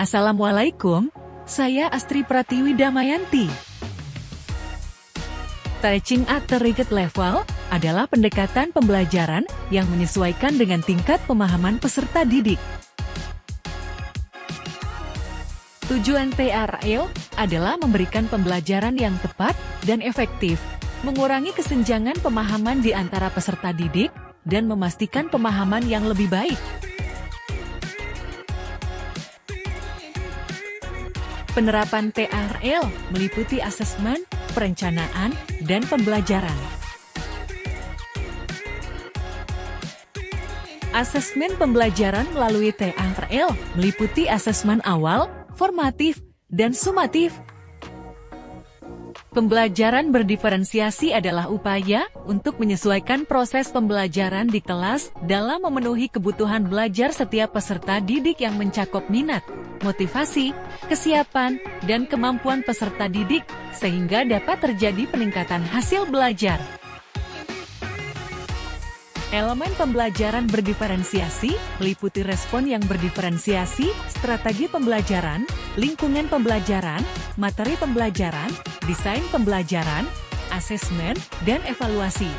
Assalamualaikum, saya Astri Pratiwi Damayanti. Teaching at the Target Level adalah pendekatan pembelajaran yang menyesuaikan dengan tingkat pemahaman peserta didik. Tujuan TRL adalah memberikan pembelajaran yang tepat dan efektif, mengurangi kesenjangan pemahaman di antara peserta didik, dan memastikan pemahaman yang lebih baik. Penerapan TRL meliputi asesmen, perencanaan, dan pembelajaran. Asesmen pembelajaran melalui TRL meliputi asesmen awal, formatif, dan sumatif. Pembelajaran berdiferensiasi adalah upaya untuk menyesuaikan proses pembelajaran di kelas dalam memenuhi kebutuhan belajar setiap peserta didik yang mencakup minat, motivasi, kesiapan, dan kemampuan peserta didik, sehingga dapat terjadi peningkatan hasil belajar. Elemen pembelajaran berdiferensiasi meliputi respon yang berdiferensiasi, strategi pembelajaran, lingkungan pembelajaran, materi pembelajaran, desain pembelajaran, asesmen, dan evaluasi.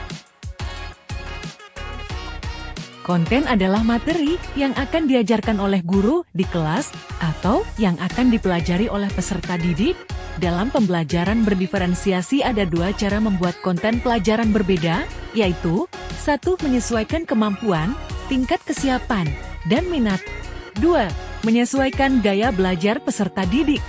Konten adalah materi yang akan diajarkan oleh guru di kelas atau yang akan dipelajari oleh peserta didik. Dalam pembelajaran berdiferensiasi ada dua cara membuat konten pelajaran berbeda, yaitu 1. Menyesuaikan kemampuan, tingkat kesiapan, dan minat. 2. Menyesuaikan gaya belajar peserta didik.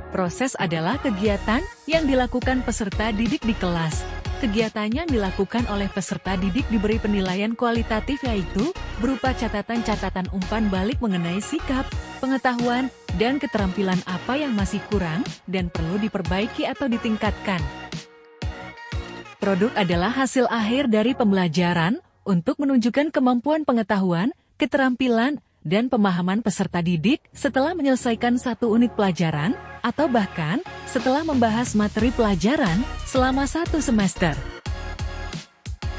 Proses adalah kegiatan yang dilakukan peserta didik di kelas. Kegiatannya dilakukan oleh peserta didik diberi penilaian kualitatif, yaitu berupa catatan-catatan umpan balik mengenai sikap, pengetahuan, dan keterampilan apa yang masih kurang dan perlu diperbaiki atau ditingkatkan. Produk adalah hasil akhir dari pembelajaran untuk menunjukkan kemampuan pengetahuan, keterampilan, dan pemahaman peserta didik setelah menyelesaikan satu unit pelajaran, atau bahkan setelah membahas materi pelajaran selama 1 semester.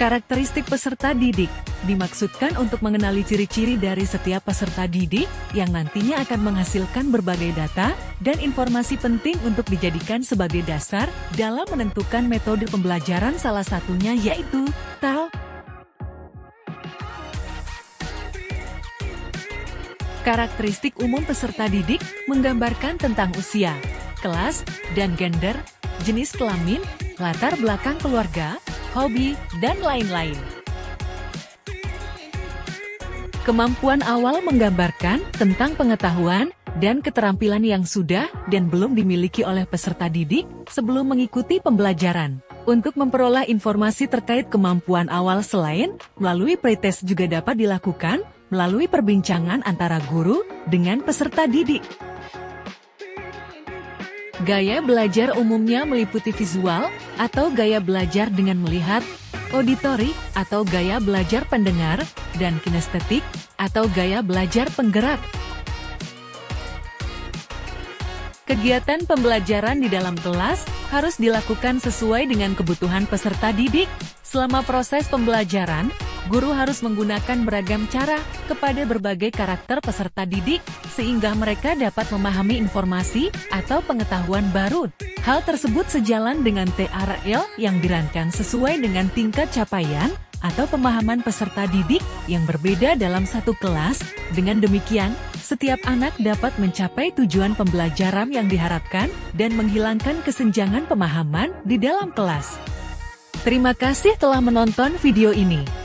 Karakteristik peserta didik dimaksudkan untuk mengenali ciri-ciri dari setiap peserta didik yang nantinya akan menghasilkan berbagai data dan informasi penting untuk dijadikan sebagai dasar dalam menentukan metode pembelajaran, salah satunya yaitu TAL. Karakteristik umum peserta didik menggambarkan tentang usia, kelas, dan gender, jenis kelamin, latar belakang keluarga, hobi, dan lain-lain. Kemampuan awal menggambarkan tentang pengetahuan dan keterampilan yang sudah dan belum dimiliki oleh peserta didik sebelum mengikuti pembelajaran. Untuk memperoleh informasi terkait kemampuan awal selain melalui pretest juga dapat dilakukan melalui perbincangan antara guru dengan peserta didik. Gaya belajar umumnya meliputi visual atau gaya belajar dengan melihat, auditory atau gaya belajar pendengar, dan kinestetik atau gaya belajar penggerak. Kegiatan pembelajaran di dalam kelas harus dilakukan sesuai dengan kebutuhan peserta didik. Selama proses pembelajaran, guru harus menggunakan beragam cara kepada berbagai karakter peserta didik, sehingga mereka dapat memahami informasi atau pengetahuan baru. Hal tersebut sejalan dengan TRL yang dirancang sesuai dengan tingkat capaian atau pemahaman peserta didik yang berbeda dalam satu kelas. Dengan demikian, setiap anak dapat mencapai tujuan pembelajaran yang diharapkan dan menghilangkan kesenjangan pemahaman di dalam kelas. Terima kasih telah menonton video ini.